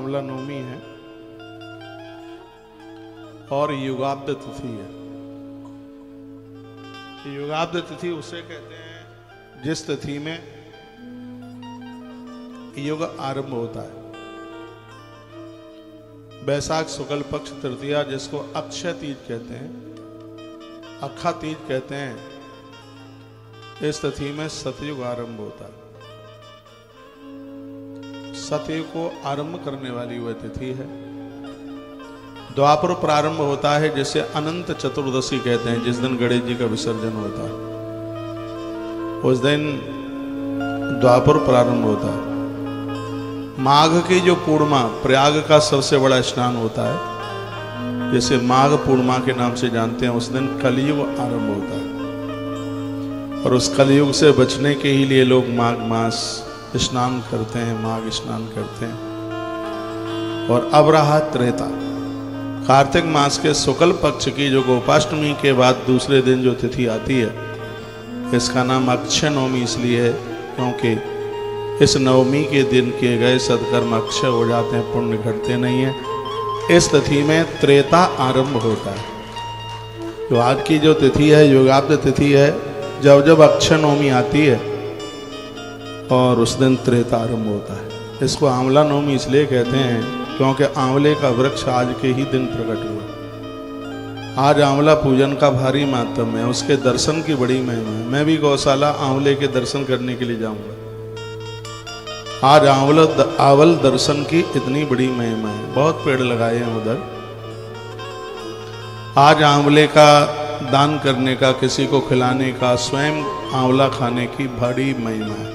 आंवला नवमी है और युगाब्द तिथि है। युगाब्द तिथि उसे कहते हैं जिस तिथि में युग आरंभ होता है। बैसाख शुक्ल पक्ष तृतीया जिसको अक्षय तीज कहते हैं, अखा तीज कहते हैं, इस तिथि में सतयुग आरंभ होता है। सतयुग को आरंभ करने वाली वह तिथि है। द्वापर प्रारंभ होता है जिसे अनंत चतुर्दशी कहते हैं, जिस दिन गणेश जी का विसर्जन होता है उस दिन द्वापर प्रारंभ होता है। माघ की जो पूर्णिमा, प्रयाग का सबसे बड़ा स्नान होता है, जिसे माघ पूर्णिमा के नाम से जानते हैं, उस दिन कलयुग आरंभ होता है। और उस कलयुग से बचने के ही लिए लोग माघ मास स्नान करते हैं, माघ स्नान करते हैं। और अब रहा त्रेता, कार्तिक मास के शुक्ल पक्ष की जो गोपाष्टमी के बाद दूसरे दिन जो तिथि आती है, इसका नाम अक्षय नवमी इसलिए है क्योंकि इस नवमी के दिन किए गए सत्कर्म अक्षय हो जाते हैं, पुण्य घटते नहीं है। इस तिथि में त्रेता आरंभ होता है। तो आज की जो तिथि है युगाब्द तिथि है, जब जब अक्षय नवमी आती है और उस दिन त्रेता आरंभ होता है। इसको आंवला नवमी इसलिए कहते हैं क्योंकि आंवले का वृक्ष आज के ही दिन प्रकट हुआ। आज आंवला पूजन का भारी महत्व है, उसके दर्शन की बड़ी महिमा है। मैं भी गौशाला आंवले के दर्शन करने के लिए जाऊंगा। आज आवल दर्शन की इतनी बड़ी महिमा है। बहुत पेड़ लगाए हैं उधर। आज आंवले का दान करने का, किसी को खिलाने का, स्वयं आंवला खाने की बड़ी महिमा है।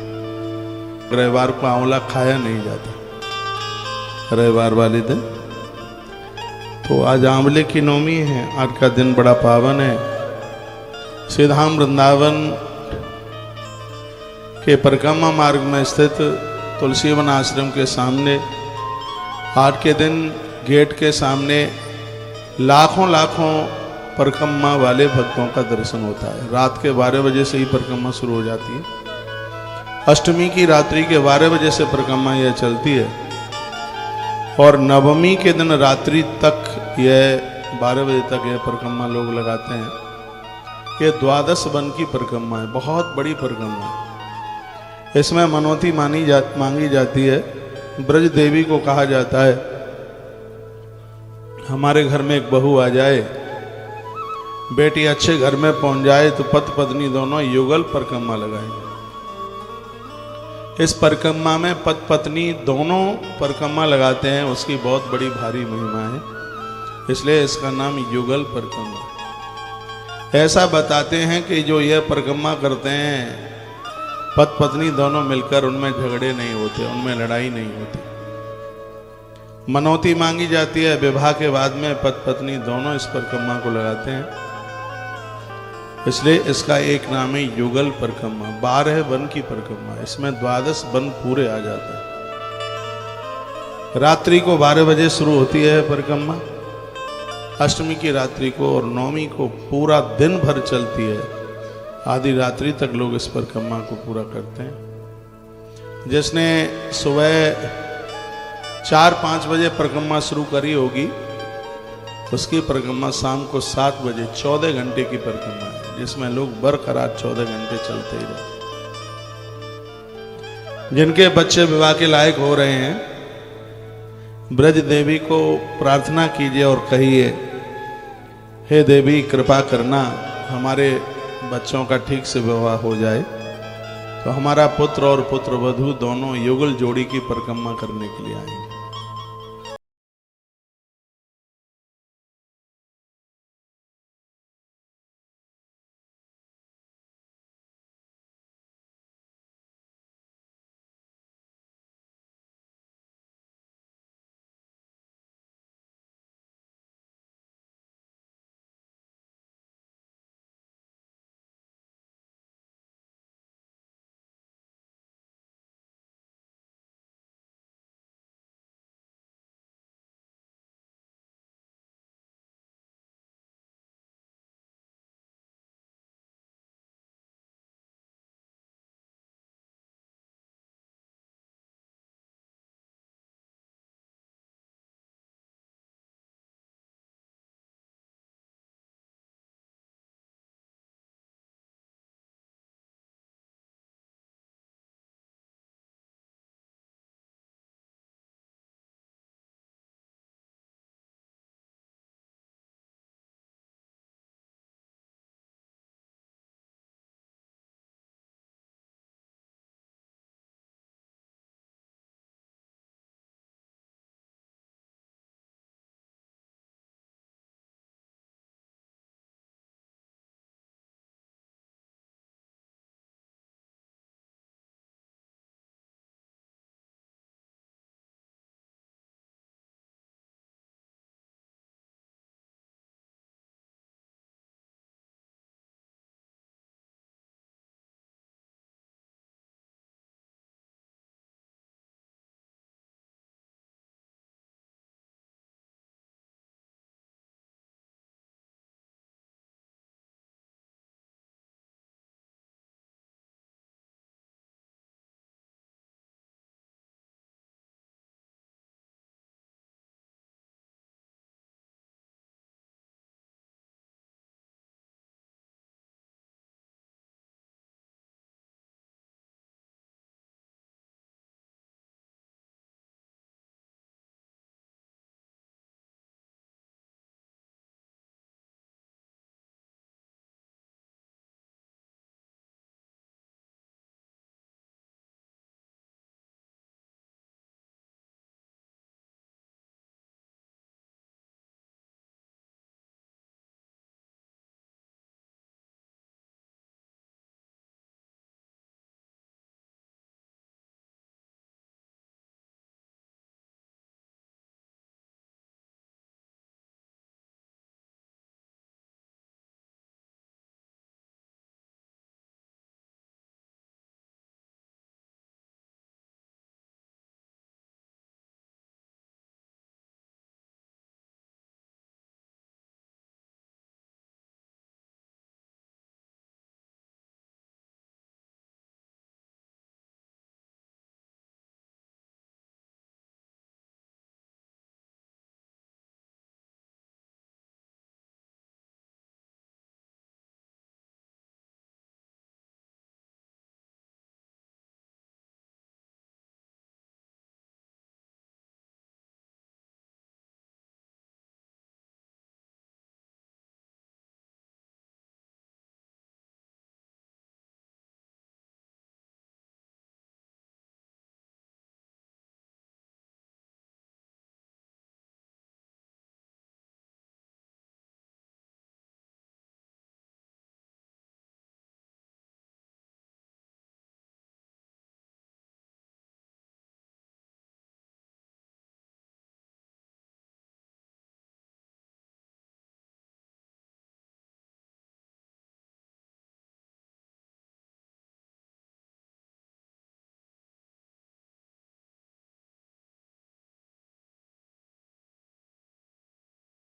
रविवार को आंवला खाया नहीं जाता, रविवार वाले दिन। तो आज आंवले की नवमी है। आज का दिन बड़ा पावन है। श्रीधाम वृंदावन के परिक्रमा मार्ग में स्थित तुलसी वन आश्रम के सामने आज के दिन गेट के सामने लाखों लाखों परिक्रमा वाले भक्तों का दर्शन होता है। रात के 12 बजे से ही परिक्रमा शुरू हो जाती है। अष्टमी की रात्रि के 12 बजे से परिक्रमा यह चलती है और नवमी के दिन रात्रि तक यह 12 बजे तक यह परिक्रमा लोग लगाते हैं। यह 12 वन की परिक्रमा है, बहुत बड़ी परिक्रमा है। इसमें मनौती मांगी जाती है। ब्रज देवी को कहा जाता है हमारे घर में एक बहू आ जाए, बेटी अच्छे घर में पहुंच जाए तो पति पत्नी दोनों युगल परिक्रमा लगाएंगे। इस परिक्रमा में पति पत्नी दोनों परिक्रमा लगाते हैं, उसकी बहुत बड़ी भारी महिमा है, इसलिए इसका नाम युगल परिक्रमा। ऐसा बताते हैं कि जो यह परिक्रमा करते हैं पति पत्नी दोनों मिलकर, उनमें झगड़े नहीं होते, उनमें लड़ाई नहीं होती। मनौती मांगी जाती है। विवाह के बाद में पति पत्नी दोनों इस परिक्रमा को लगाते हैं, इसलिए इसका एक नाम है युगल परिक्रमा। 12 वन की परिक्रमा, इसमें 12 वन पूरे आ जाते हैं। रात्रि को 12 बजे शुरू होती है परिक्रमा, अष्टमी की रात्रि को, और नवमी को पूरा दिन भर चलती है। आधी रात्रि तक लोग इस परिक्रमा को पूरा करते हैं। जिसने सुबह 4-5 बजे परिक्रमा शुरू करी होगी, उसकी परिक्रमा शाम को 7 बजे 14 घंटे की परिक्रमा है, जिसमें लोग बरकरार 14 घंटे चलते ही रहते। जिनके बच्चे विवाह के लायक हो रहे हैं, ब्रज देवी को प्रार्थना कीजिए और कहिए हे देवी कृपा करना, हमारे बच्चों का ठीक से विवाह हो जाए तो हमारा पुत्र और पुत्र वधू दोनों युगल जोड़ी की परिक्रमा करने के लिए आएंगे।